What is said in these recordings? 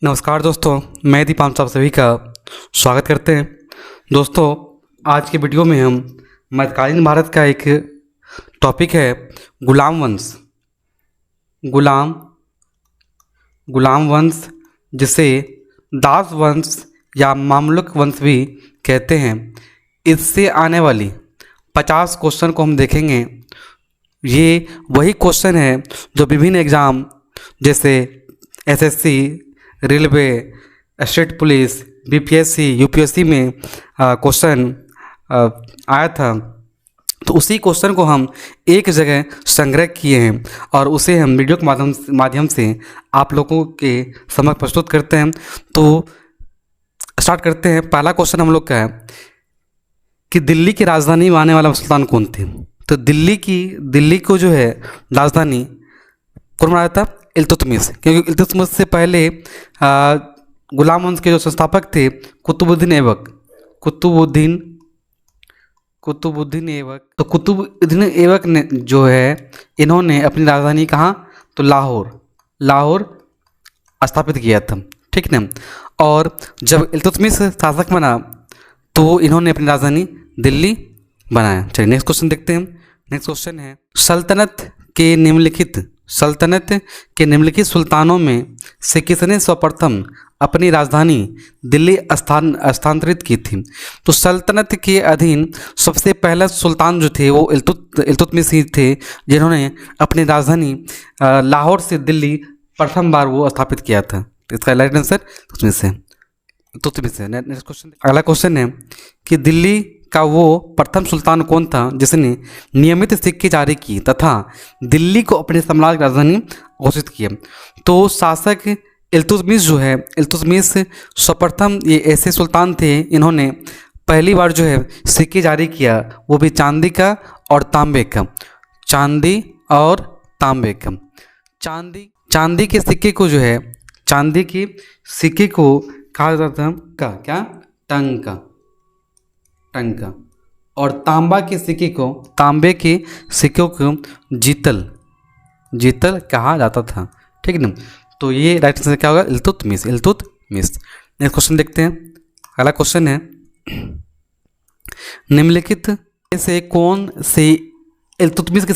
नमस्कार दोस्तों, मैं दीपांशु आप सभी का स्वागत करते हैं। दोस्तों, आज के वीडियो में हम मध्यकालीन भारत का एक टॉपिक है गुलाम वंश। गुलाम वंश जिसे दास वंश या मामलुक वंश भी कहते हैं। इससे आने वाली 50 क्वेश्चन को हम देखेंगे। ये वही क्वेश्चन है जो विभिन्न एग्ज़ाम जैसे SSC, railway, state police, BPSC, UPSC में क्वेश्चन आया था। तो उसी क्वेश्चन को हम एक जगह संग्रह किए हैं और उसे हम वीडियो के माध्यम से आप लोगों के समक्ष प्रस्तुत करते हैं। तो स्टार्ट करते हैं। पहला क्वेश्चन हम लोग का है कि दिल्ली की राजधानी मानने वाला सुल्तान कौन थे। तो दिल्ली को जो है राजधानी कौन बनाया था? इल्तुतमिश। क्योंकि इल्तुतमिश से पहले गुलाम वंश के जो संस्थापक थे कुतुबुद्दीन ऐबक। तो कुतुबुद्दीन ऐबक ने जो है इन्होंने अपनी राजधानी कहाँ? तो लाहौर स्थापित किया था, ठीक ना। और जब इल्तुतमिश शासक बना तो इन्होंने अपनी राजधानी दिल्ली बनाया। चलिए नेक्स्ट क्वेश्चन देखते हैं। नेक्स्ट क्वेश्चन है सल्तनत के निम्नलिखित सुल्तानों में से किसने सर्वप्रथम अपनी राजधानी दिल्ली स्थानांतरित की थी? तो सल्तनत के अधीन सबसे पहला सुल्तान जो थे वो इल्तुतमिश ही थे, जिन्होंने अपनी राजधानी लाहौर से दिल्ली प्रथम बार वो स्थापित किया था। तो इसका राइट आंसर इल्तुतमिश है। नेक्स्ट क्वेश्चन, अगला क्वेश्चन है कि दिल्ली का वो प्रथम सुल्तान कौन था जिसने नियमित सिक्के जारी किए तथा दिल्ली को अपने साम्राज्य की राजधानी घोषित किया? तो शासक इल्तुतमिश सर्वप्रथम ये ऐसे सुल्तान थे, इन्होंने पहली बार जो है सिक्के जारी किया, वो भी चांदी और तांबे का। चांदी के सिक्के को जो है चांदी के सिक्के को कहा जाता था क्या? टंका। और तांबे के सिक्कों को जीतल कहा जाता था, ठीक ना। तो ये राइट आंसर क्या होगा? इल्तुतमिश। नेक्स्ट क्वेश्चन देखते हैं। अगला क्वेश्चन है निम्नलिखित में से कौन से इल्तुतमिश के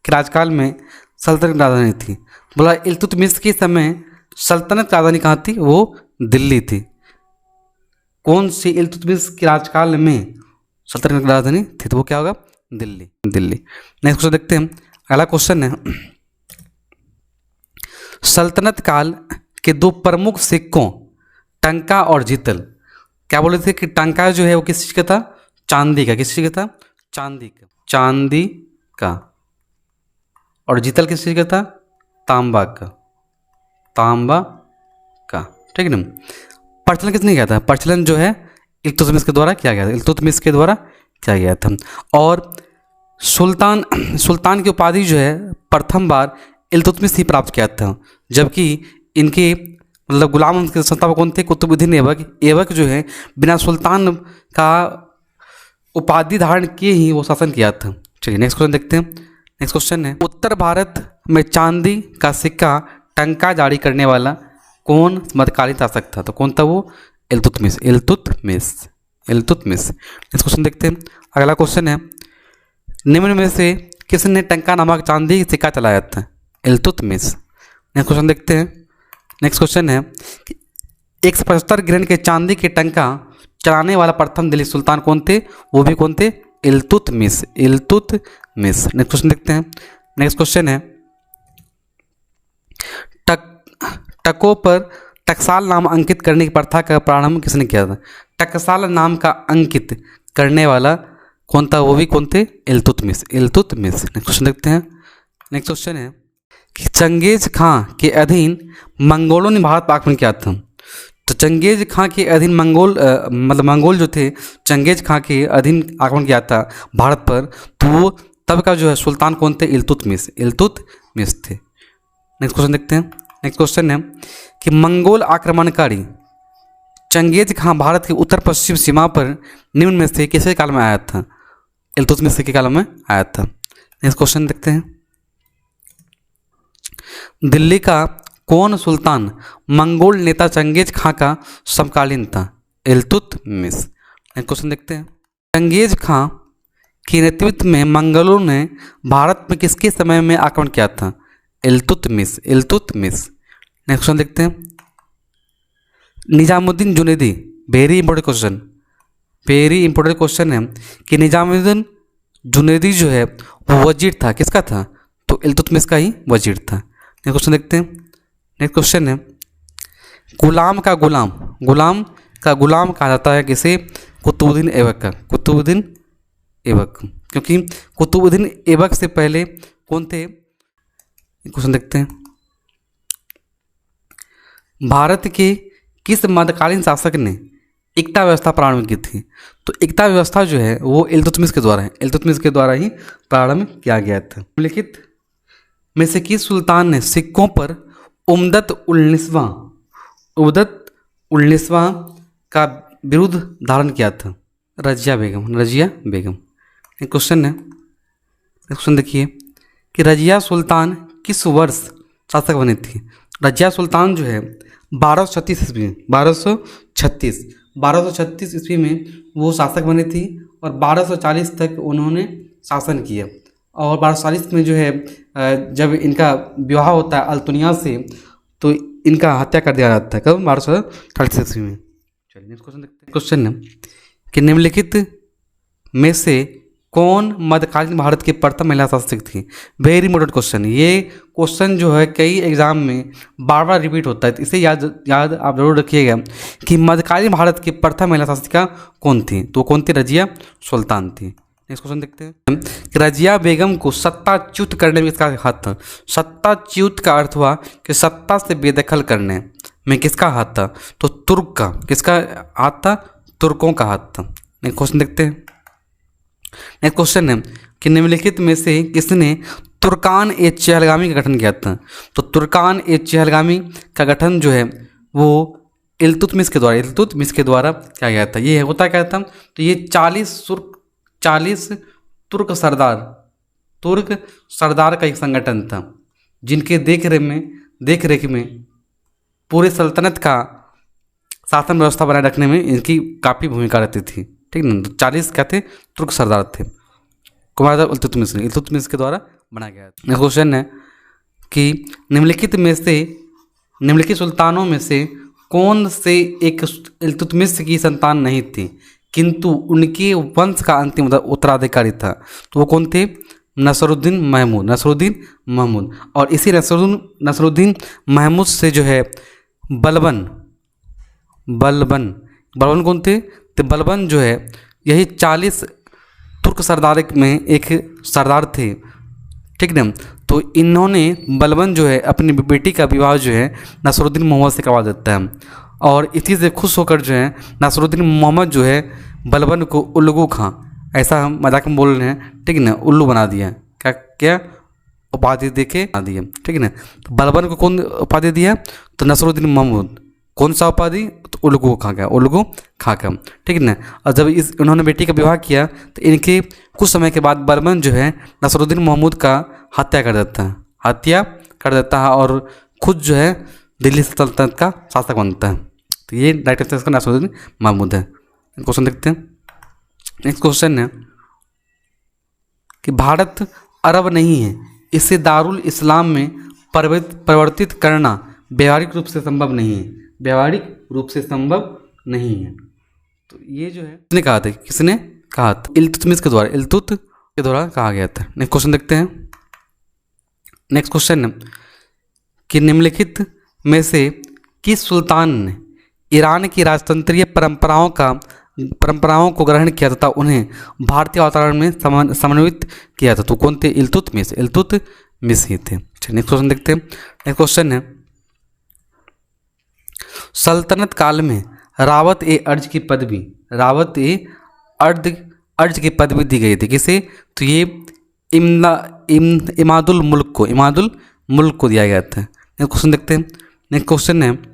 राजकाल में सल्तनत राजधानी थी? बोला इल्तुतमिश के समय सल्तनत राजधानी कहाँ थी? वो दिल्ली थी। कौन सी इल्तुतमिश के राजकाल में सल्तनत राजधानी थी? तो वो क्या होगा? दिल्ली। नेक्स्ट क्वेश्चन देखते हैं। अगला क्वेश्चन है सल्तनत काल के दो प्रमुख सिक्कों टंका और जीतल, क्या बोले थे कि टंका जो है वो किस चीज़ का था? चांदी का। किस चीज़ का था? चांदी का। और जीतल किस चीज़ का था? तांबा का, ठीक है ना। प्रचलन किसने किया था? प्रचलन जो है इल्तुतमिश के द्वारा किया गया था। और सुल्तान की उपाधि जो है प्रथम बार इल्तुतमिश ही प्राप्त किया था, जबकि इनके मतलब गुलाम वंश के संस्थापक कौन थे? कुतुबुद्दीन ऐबक जो है बिना सुल्तान का उपाधि धारण किए ही वो शासन किया था। चलिए नेक्स्ट क्वेश्चन देखते हैं। नेक्स्ट क्वेश्चन है उत्तर भारत में चांदी का सिक्का टंका जारी करने वाला कौन मध्यकालीन शासक था? तो कौन था वो? इल्तुतमिश। नेक्स्ट क्वेश्चन देखते हैं। अगला क्वेश्चन है निम्न में से किसने टंका नामक चांदी सिक्का चलाया था? इल्तुतमिश। नेक्स्ट क्वेश्चन देखते हैं। नेक्स्ट क्वेश्चन है 175 ग्रैंड के चांदी के टंका चलाने वाला प्रथम दिल्ली सुल्तान कौन थे? वो भी कौन थे? इल्तुतमिश। नेक्स्ट क्वेश्चन देखते हैं। नेक्स्ट क्वेश्चन है टकों पर टकसाल नाम अंकित करने की प्रथा का प्रारंभ किसने किया था? टकसाल नाम का अंकित करने वाला कौन था? वो भी कौन थे? इल्तुतमिश। नेक्स्ट क्वेश्चन देखते हैं। नेक्स्ट क्वेश्चन है कि चंगेज खां के अधीन मंगोलों ने भारत पर आक्रमण किया था। तो चंगेज खां के अधीन मंगोल जो थे चंगेज खां के अधीन आक्रमण किया था भारत पर, तो वो तब का जो है सुल्तान कौन थे? इल्तुतमिश थे। नेक्स्ट क्वेश्चन देखते हैं। नेक्स्ट क्वेश्चन है कि मंगोल आक्रमणकारी चंगेज खां भारत की उत्तर पश्चिम सीमा पर निम्न में से किसके काल में आया था? इल्तुतमिश के काल में आया था। नेक्स्ट क्वेश्चन देखते हैं। दिल्ली का कौन सुल्तान मंगोल नेता चंगेज खां का समकालीन था? इल्तुतमिश। क्वेश्चन देखते हैं। चंगेज खां के नेतृत्व में मंगोलों ने भारत में किसके समय में आक्रमण किया था? इल्तुतमिश। इल्तुतमिश। नेक्स्ट क्वेश्चन देखते हैं। Nizamuddin Junaidi, very important question, very important question है कि निजामुद्दीन जुनैदी जो है वो वजीर था, किसका था? तो इल्तुतमिश का ही वजीर था। नेक्स्ट क्वेश्चन देखते हैं। नेक्स्ट क्वेश्चन है गुलाम का गुलाम, गुलाम का गुलाम कहा जाता है किसे? कुतुबुद्दीन ऐबक का, कुतुबुद्दीन ऐबक, क्योंकि कुतुबुद्दीन ऐबक से पहले कौन थे? क्वेश्चन देखते हैं। भारत के किस मध्यकालीन शासक ने एकता व्यवस्था प्रारंभ की थी? तो एकता व्यवस्था जो है वो इल्तुतमिश के द्वारा है, इल्तुतमिश के द्वारा ही प्रारंभ किया गया था। निम्नलिखित में से किस सुल्तान ने सिक्कों पर उम्मदत उल-19वां का विरुद्ध धारण किया था? रजिया बेगम, रजिया बेगम। एक क्वेश्चन है, क्वेश्चन देखिए कि रजिया सुल्तान किस वर्ष शासक बनी थी? रजिया सुल्तान जो है 1236 ईस्वी में, 1236 ईस्वी में वो शासक बनी थी और 1240 तक उन्होंने शासन किया। और 1240 में जो है जब इनका विवाह होता है अल्तुनिया से तो इनका हत्या कर दिया जाता है। कब? 1240 ईस्वी में। चलिए नेक्स्ट क्वेश्चन देखते हैं। क्वेश्चन है कि निम्नलिखित में से कौन मध्यकालीन भारत की प्रथम महिला शासक थी? Very important question. ये क्वेश्चन जो है कई एग्जाम में बार बार रिपीट होता है, तो इसे याद आप जरूर रखिएगा कि मध्यकालीन भारत की प्रथम महिला शासिका कौन थी? तो कौन थी? रजिया सुल्तान थी। नेक्स्ट क्वेश्चन देखते हैं कि रजिया बेगम को सत्ताच्युत करने में किसका हाथ था? सत्ताच्युत का अर्थ हुआ कि सत्ता से बेदखल करने में किसका हाथ था? तो तुर्क का। किसका हाथ था? तुर्कों का हाथ था। नेक्स्ट क्वेश्चन देखते हैं। नेक्स्ट क्वेश्चन है कि निम्नलिखित में से किसने तुर्कान-ए चहलगामी का गठन किया था? तो तुर्कान-ए चहलगामी का गठन जो है वो इल्तुतमिश के द्वारा किया गया था। ये होता क्या था? तो ये 40 तुर्क सरदार का एक संगठन था जिनके देख रेख में पूरे सल्तनत का शासन व्यवस्था बनाए रखने में इनकी काफ़ी भूमिका रहती थी। ठीक ना? तो 40 क्या थे? तुर्क सरदार थे। कुमार इल्तुतमिश के द्वारा बनाया गया था। नेक्स्ट क्वेश्चन है कि निम्नलिखित सुल्तानों में से कौन से एक इल्तुतमिश की संतान नहीं थी किंतु उनके वंश का अंतिम उत्तराधिकारी था? तो वो कौन थे? नसरुद्दीन महमूद। और इसी नसरुद्दीन महमूद से जो है बलबन कौन थे? तो बलबन जो है यही 40 तुर्क सरदार में एक सरदार थे। ठीक ना? तो इन्होंने बलबन जो है अपनी बेटी का विवाह जो है नसरुद्दीन मोहम्मद से करवा देता है और इसी से खुश होकर जो है नसरुद्दीन मोहम्मद जो है बलबन को उल्लू खां, ऐसा हम मजाक में बोल रहे हैं, ठीक ना, उल्लू बना दिया। क्या उपाधि दे के बना दिया। ठीक ना? तो बलबन को कौन उपाधि दिया? तो नसरुद्दीन महमूद। कौन सा उपाधि? तो उल्लू खां का। ठीक ना? और जब इन्होंने बेटी का विवाह किया तो इनके कुछ समय के बाद बलबन जो है नसरुद्दीन महमूद का हत्या कर देता है और खुद जो है दिल्ली सल्तनत का शासक बनता है। तो ये राइट आंसर इसका नसरुद्दीन महमूद है। क्वेश्चन देखते हैं। नेक्स्ट क्वेश्चन है कि भारत अरब नहीं है, इसे दारुल इस्लाम में परिवर्तित करना व्यावहारिक रूप से संभव नहीं है। तो ये जो है किसने कहा था? इल्तुतमिश के द्वारा कहा गया था। नेक्स्ट क्वेश्चन देखते हैं। नेक्स्ट क्वेश्चन है कि निम्नलिखित में से किस सुल्तान ने ईरान की राजतंत्रीय परंपराओं को ग्रहण किया तथा उन्हें भारतीय वातावरण में समन्वित किया था? तो कौन थे? इल्तुतमिश ही थे। नेक्स्ट क्वेश्चन देखते हैं। नेक्स्ट क्वेश्चन है सल्तनत काल में रावत-ए-अर्ज की पदवी दी गई थी किसे? तो ये इमादुल मुल्क को दिया गया था। नेक्स्ट क्वेश्चन देखते हैं। नेक्स्ट क्वेश्चन है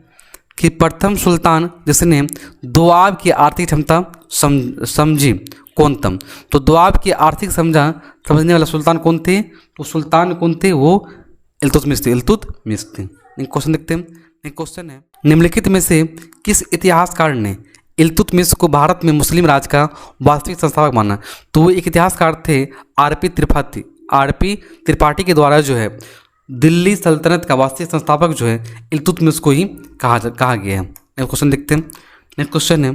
कि प्रथम सुल्तान जिसने दोआब की आर्थिक क्षमता समझी कौन था? तो दोआब की आर्थिक समझने वाला सुल्तान कौन थे? तो सुल्तान कौन थे? वो इल्तुतमिश थे। क्वेश्चन देखते हैं। एक क्वेश्चन है, निम्नलिखित में से किस इतिहासकार ने इल्तुतमिश को भारत में मुस्लिम राज का वास्तविक संस्थापक माना? तो वो एक इतिहासकार थे आरपी त्रिपाठी के द्वारा जो है दिल्ली सल्तनत का वास्तविक संस्थापक जो है इल्तुतमिश को ही कहा गया है। नेक्स्ट क्वेश्चन देखते हैं। नेक्स्ट क्वेश्चन है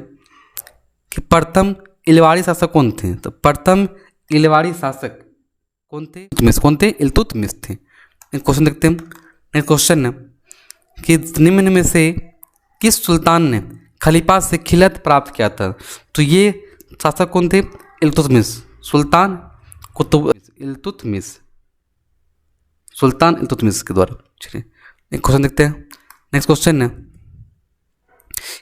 कि प्रथम इलवाड़ी शासक कौन थे? तो प्रथम इलवाड़ी शासक कौन थे? कौन थे? इल्तुतमिश थे। नेक्स्ट क्वेश्चन देखते हैं। नेक्स्ट क्वेश्चन है कि निम्न में से किस सुल्तान ने खलीफा से खिलत प्राप्त किया था? तो ये शासक कौन थे? इल्तुतमिश, सुल्तान इल्तुतमिश, सुल्तान इल्तुतमिश के द्वारा। चलिए एक क्वेश्चन देखते हैं। नेक्स्ट क्वेश्चन है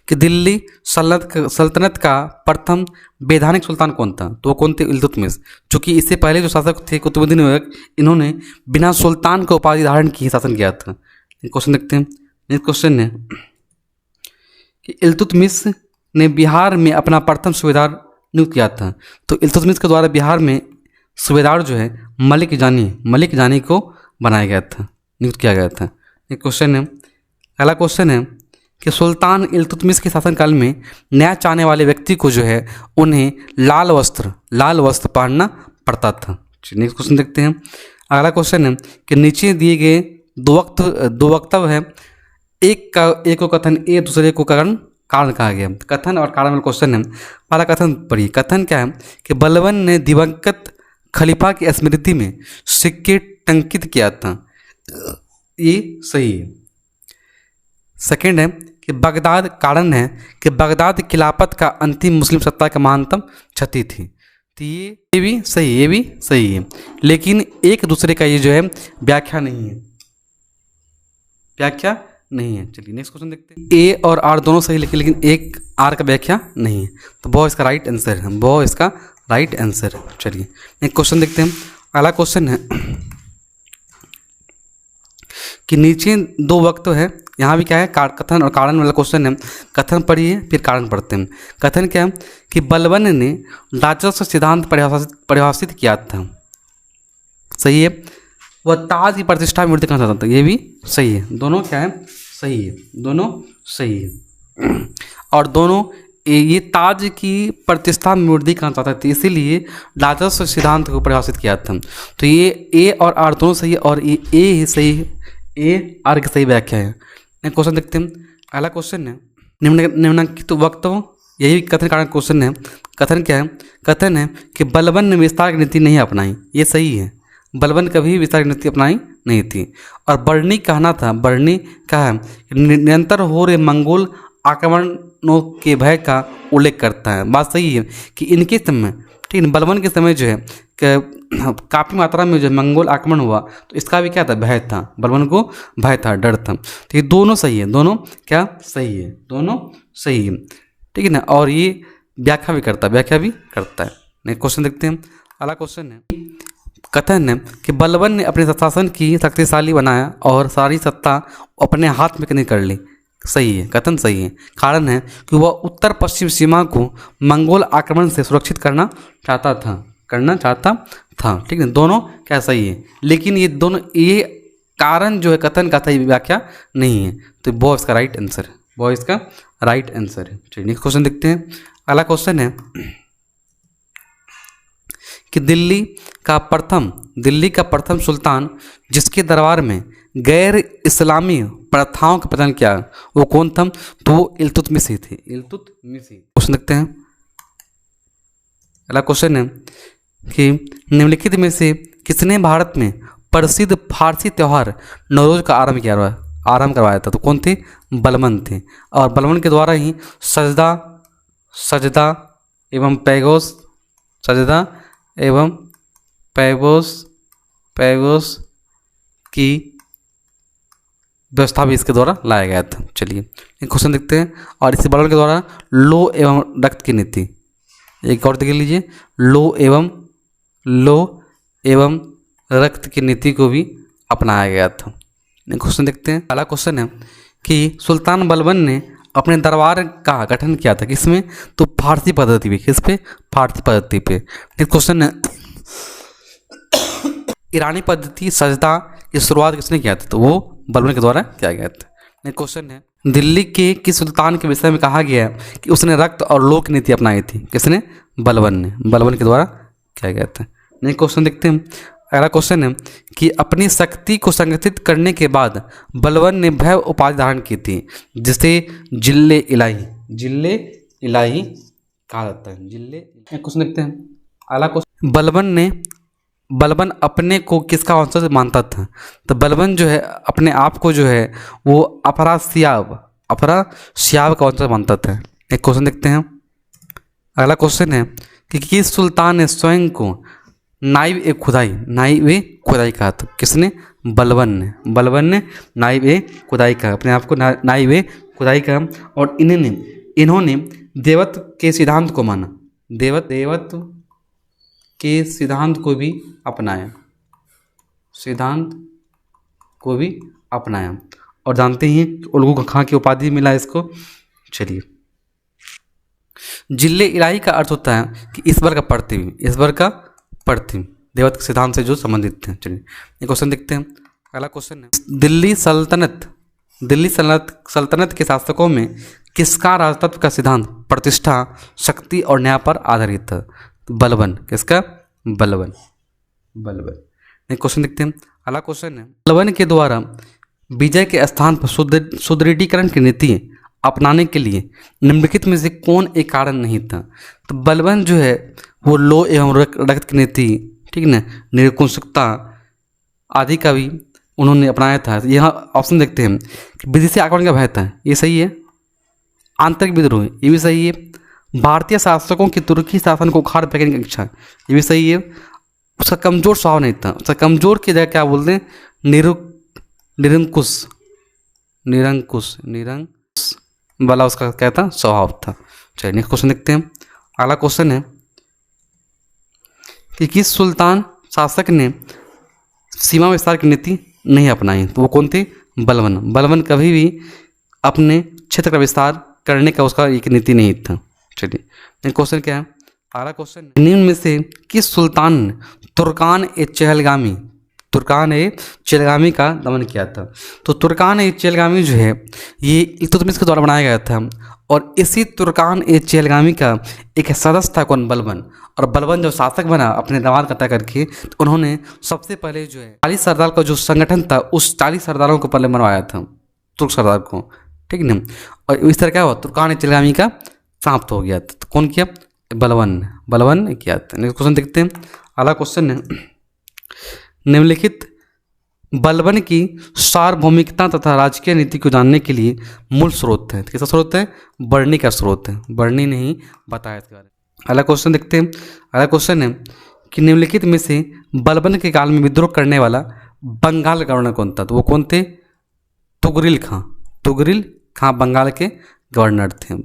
कि दिल्ली सल्तनत का प्रथम वैधानिक सुल्तान कौन था? तो वो कौन थे? इल्तुतमिश। चूँकि इससे पहले जो शासक थे कुतुबुद्दीन ऐबक, इन्होंने बिना सुल्तान का उपाधि धारण किए शासन किया था। क्वेश्चन देखते हैं। नेक्स्ट क्वेश्चन है कि इल्तुतमिश ने बिहार में अपना प्रथम सूबेदार नियुक्त किया था। तो इल्तुतमिश के द्वारा बिहार में सूबेदार जो है मलिक जानी को बनाया गया था, नियुक्त किया गया था। एक क्वेश्चन है, अगला क्वेश्चन है कि सुल्तान इल्तुतमिश के शासनकाल में न्याय चाहने वाले व्यक्ति को जो है उन्हें लाल वस्त्र पहनना पड़ता था। नेक्स्ट क्वेश्चन देखते हैं। अगला क्वेश्चन है कि नीचे दिए गए दो वक्तव्य है, एक को कथन ए, दूसरे को कारण कहा गया। कथन और कारण वाला क्वेश्चन है। पहला कथन पढ़िए। कथन क्या है कि बलबन ने दिवंगत खलीफा की स्मृति में सिक्के टंकित किया था, ये सही है। सेकेंड है कि बगदाद, कारण है कि बगदाद खिलाफत का अंतिम मुस्लिम सत्ता का महानतम क्षति थी। तो ये भी सही है, लेकिन एक दूसरे का ये जो है व्याख्या नहीं है। चलिए नेक्स्ट क्वेश्चन देखते हैं। ए और आर दोनों सही लिखे, लेकिन एक आर का व्याख्या नहीं है, तो वो इसका राइट आंसर है। चलिए नेक्स्ट क्वेश्चन देखते हैं। अगला क्वेश्चन है कि नीचे दो वक्तव्य है, यहाँ भी क्या है कथन और कारण वाला क्वेश्चन है। कथन पढ़िए फिर कारण पढ़ते हैं। कथन क्या है कि बलबन ने राजस्व सिद्धांत परिभाषित किया था, सही है। वह ताज की प्रतिष्ठा में वृद्धि करना चाहता था, ये भी सही है। दोनों क्या है? दोनों सही है। और दोनों ये ताज की प्रतिष्ठा में वृद्धि करना चाहते थे, इसीलिए राजस्व सिद्धांत को परिभाषित किया था। तो ये ए और आर दोनों सही है, और ये ए ही सही है, ए आर की सही व्याख्या है। नेक्स्ट क्वेश्चन देखते हैं। अगला क्वेश्चन है निम्नलिखित वक्तव्य, यही कथन कारण क्वेश्चन है। कथन क्या है? कथन है कि बलबन ने विस्तार की नीति नहीं अपनाई, ये सही है। बलबन कभी विस्तार की नीति अपनाई नहीं थी। और बर्नी कहना था, बर्नी क्या है? निरंतर हो रहे मंगोल आक्रमणों के भय का उल्लेख करता है। बात सही है कि इनके समय, ठीक है, बलबन के समय जो है काफ़ी मात्रा में जो मंगोल आक्रमण हुआ, तो इसका भी क्या था? भय था, बलबन को भय था, डर था। तो ये दोनों सही है, दोनों क्या सही है? दोनों सही है, ठीक है ना। और ये व्याख्या भी करता है। नेक्स्ट क्वेश्चन देखते हैं। अगला क्वेश्चन है, कथन है कि बलबन ने अपने शासन की शक्तिशाली बनाया और सारी सत्ता अपने हाथ में करने कर ली, सही है, कथन सही है। कारण है कि वह उत्तर पश्चिम सीमा को मंगोल आक्रमण से सुरक्षित करना चाहता था, ठीक है। दोनों क्या सही है, लेकिन ये दोनों, ये कारण जो है कथन का सही व्याख्या नहीं है, तो वो इसका राइट आंसर है। चलिए नेक्स्ट क्वेश्चन देखते हैं। अगला क्वेश्चन है कि दिल्ली का प्रथम सुल्तान जिसके दरबार में गैर इस्लामी प्रथाओं का पतन किया, वो कौन था? तो वो इल्तुतमिश ही थे, क्वेश्चन देखते हैं। अगला क्वेश्चन है कि निम्नलिखित में से किसने भारत में प्रसिद्ध फारसी त्यौहार नवरोज का आरंभ करवाया था? तो कौन थे? बलबन थे। और बलबन के द्वारा ही सजदा एवं पैगोस की व्यवस्था भी इसके द्वारा लाया गया था। चलिए एक क्वेश्चन देखते हैं। और इसी बलबन के द्वारा लो एवं रक्त की नीति, एक और देख लीजिए, लो एवं रक्त की नीति को भी अपनाया गया था। क्वेश्चन देखते हैं। अगला क्वेश्चन है कि सुल्तान बलबन ने अपने दरबार का गठन किया था किसमें? तो फारसी पद्धति पे। किस पे? फारसी पद्धति पे। क्वेश्चन है ईरानी पद्धति सजदा की शुरुआत किसने किया था? तो वो बलबन के द्वारा किया गया था। नेक्स्ट क्वेश्चन है, दिल्ली के किस सुल्तान के विषय में कहा गया है कि उसने रक्त और लोक नीति अपनाई थी? किसने? बलबन ने, बलबन के द्वारा किया गया था। नेक्स्ट क्वेश्चन देखते हैं। अगला क्वेश्चन है कि अपनी शक्ति को संगठित करने के बाद बलबन ने भव्य उपाधि धारण की थी जिसे जिले इलाही, जिले इलाही कहा जाता है। जिले। क्वेश्चन देखते हैं। अगला क्वेश्चन, बलबन अपने को किसका वंशज मानता था? तो बलबन जो है अपने आप को जो है वो अफरासियाब का वंशज मानता था। एक क्वेश्चन देखते हैं। अगला क्वेश्चन है कि किस सुल्तान ने स्वयं को नाइब ए खुदाई कहा? तो किसने? बलबन ने नाइब ए खुदाई कहा, अपने आप को नाइब ए खुदाई कहा। और इन्होंने देवत्व के सिद्धांत को माना, देवत्व के सिद्धांत को भी अपनाया। और जानते हैं उल्गू खां की उपाधि मिला इसको। चलिए, जिले इलाही का अर्थ होता है कि ईश्वर का प्रतिबिंब, देवत्व के सिद्धांत से जो संबंधित थे। चलिए ये क्वेश्चन देखते हैं। अगला क्वेश्चन है, दिल्ली सल्तनत के शासकों में किसका राजतत्व का सिद्धांत प्रतिष्ठा, शक्ति और न्याय पर आधारित था? बलबन। किसका? बलबन। एक क्वेश्चन देखते हैं। अगला क्वेश्चन है, बलबन के द्वारा विजय के स्थान पर सुदृढ़ीकरण की नीति अपनाने के लिए निम्नलिखित में से कौन एक कारण नहीं था? तो बलबन जो है वो लो एवं रक्त की नीति, ठीक ना, निरंकुशता आदि का भी उन्होंने अपनाया था। यहाँ ऑप्शन देखते हैं कि विदेशी आक्रमण का भय था, ये सही है। आंतरिक विद्रोह, ये भी सही है। भारतीय शासकों की तुर्की शासन को उखाड़ फेंकने की इच्छा, ये भी सही है। उसका कमज़ोर स्वभाव नहीं था, उसका कमज़ोर की जगह क्या बोलते हैं? निरंकुश वाला उसका क्या था? स्वभाव था। चलिए नेक्स्ट क्वेश्चन देखते हैं। अगला क्वेश्चन है कि किस सुल्तान शासक ने सीमा विस्तार की नीति नहीं अपनाई? तो वो कौन थे? बलबन कभी भी अपने क्षेत्र का विस्तार करने का उसका एक नीति नहीं था। चलिए नेक्स्ट क्वेश्चन क्या है? अगला क्वेश्चन, निम्न में से किस सुल्तान ने तुर्कान ए चहलगामी का दमन किया था? तो तुर्कान ए चहलगामी जो है ये इल्तुतमिश के द्वारा बनाया गया था। और इसी तुर्कान ए चहलगामी का एक सदस्य था कौन? बलबन। और बलबन जो शासक बना अपने दामाद का तय करके, तो उन्होंने सबसे पहले जो है 40 सरदार का जो संगठन था उस 40 सरदारों को पहले बनवाया था, तुर्क सरदार को, ठीक है। और इस तरह क्या हुआ? तुर्कान ए चहलगामी का समाप्त हो गया था। तो कौन किया? बलबन ने किया था। नेक्स्ट क्वेश्चन देखते हैं। अगला क्वेश्चन है, निम्नलिखित बलबन की सार्वभौमिकता तथा राजकीय नीति को जानने के लिए मूल स्रोत है। किसका स्रोत है? बर्नी का स्रोत है। बर्नी ने ही बताया इसके बारे में। अगला क्वेश्चन देखते हैं। अगला क्वेश्चन है कि निम्नलिखित में से बलबन के काल में विद्रोह करने वाला बंगाल गवर्नर कौन था? तो वो कौन थे? तुगरिल खां बंगाल के गवर्नर थे।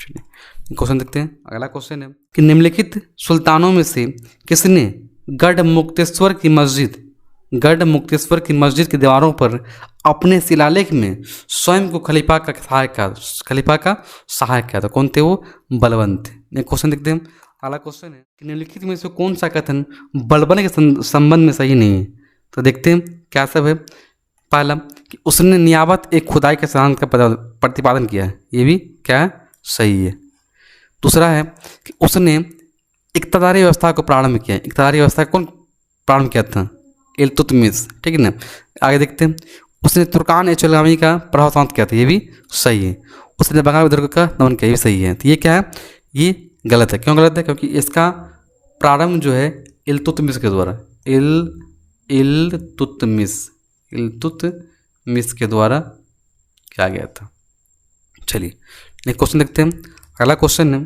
चलिए क्वेश्चन देखते हैं। अगला क्वेश्चन है कि निम्नलिखित सुल्तानों में से किसने गढ़ मुक्तेश्वर की मस्जिद की दीवारों पर अपने शिलालेख में स्वयं को खलीफा का सहायक किया था? कौन थे वो? बलबन थे। एक क्वेश्चन देखते हैं। अगला क्वेश्चन है कि निम्नलिखित में से कौन सा कथन बलबन के संबंध में सही नहीं है? तो देखते हैं क्या सब है। पहला कि उसने नियाबत एक खुदाई के सिद्धांत का प्रतिपादन किया है, ये भी क्या है? सही है। दूसरा है कि उसने इक़्तिदारी व्यवस्था को प्रारंभ किया। इक़्तिदारी व्यवस्था कौन प्रारंभ किया था? इल्तुतमिश, ठीक है ना। आगे देखते हैं। उसने तुर्कान ए चहलगामी का प्रभाव शांत किया था, ये भी सही है। उसने बंगाल विद्रोह का दमन किया, ये भी सही है। तो ये क्या है? ये गलत है। क्यों गलत है? क्योंकि इसका प्रारंभ जो है इल्तुतमिश के द्वारा, इल्तुतमिश के द्वारा किया गया था। चलिए नेक्स्ट क्वेश्चन देखते हैं। अगला क्वेश्चन है,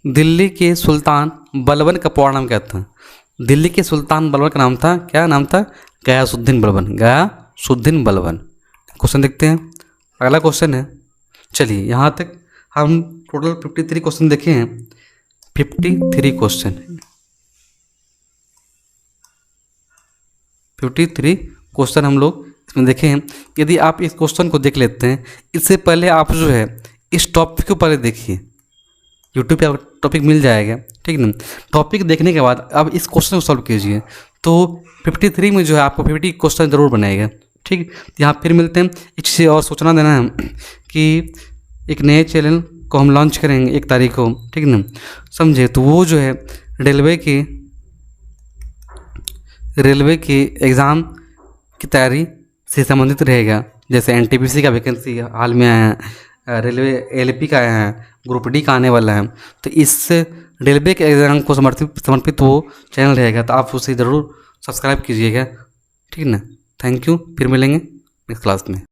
दिल्ली के सुल्तान बलबन का पूरा नाम क्या था? दिल्ली के सुल्तान बलबन का नाम था, क्या नाम था? गयासुद्दीन बलबन। क्वेश्चन देखते हैं। अगला क्वेश्चन है, चलिए यहाँ तक हम टोटल 53 क्वेश्चन देखे हैं। 53 क्वेश्चन हम लोग इसमें देखे हैं। यदि आप इस क्वेश्चन को देख लेते हैं, इससे पहले आप जो है इस टॉपिक को पहले देखिए, यूट्यूब पे आपको टॉपिक मिल जाएगा, ठीक है ना। टॉपिक देखने के बाद अब इस क्वेश्चन को सॉल्व कीजिए, तो 53 में जो है आपको 50 क्वेश्चन ज़रूर बनाएगा। ठीक, यहाँ फिर मिलते हैं। एक चीज़ और सूचना देना है कि एक नए चैनल को हम लॉन्च करेंगे 1 तारीख को, ठीक ना, समझे। तो वो जो है रेलवे की एग्ज़ाम की तैयारी से संबंधित रहेगा। जैसे एनटीपीसी का वैकेंसी हाल में आया है, रेलवे एलपी का आया है, ग्रुप डी का आने वाला है, तो इस रेलवे के एग्ज़ाम को समर्पित वो चैनल रहेगा, तो आप उसे ज़रूर सब्सक्राइब कीजिएगा, ठीक ना। थैंक यू, फिर मिलेंगे नेक्स्ट क्लास में।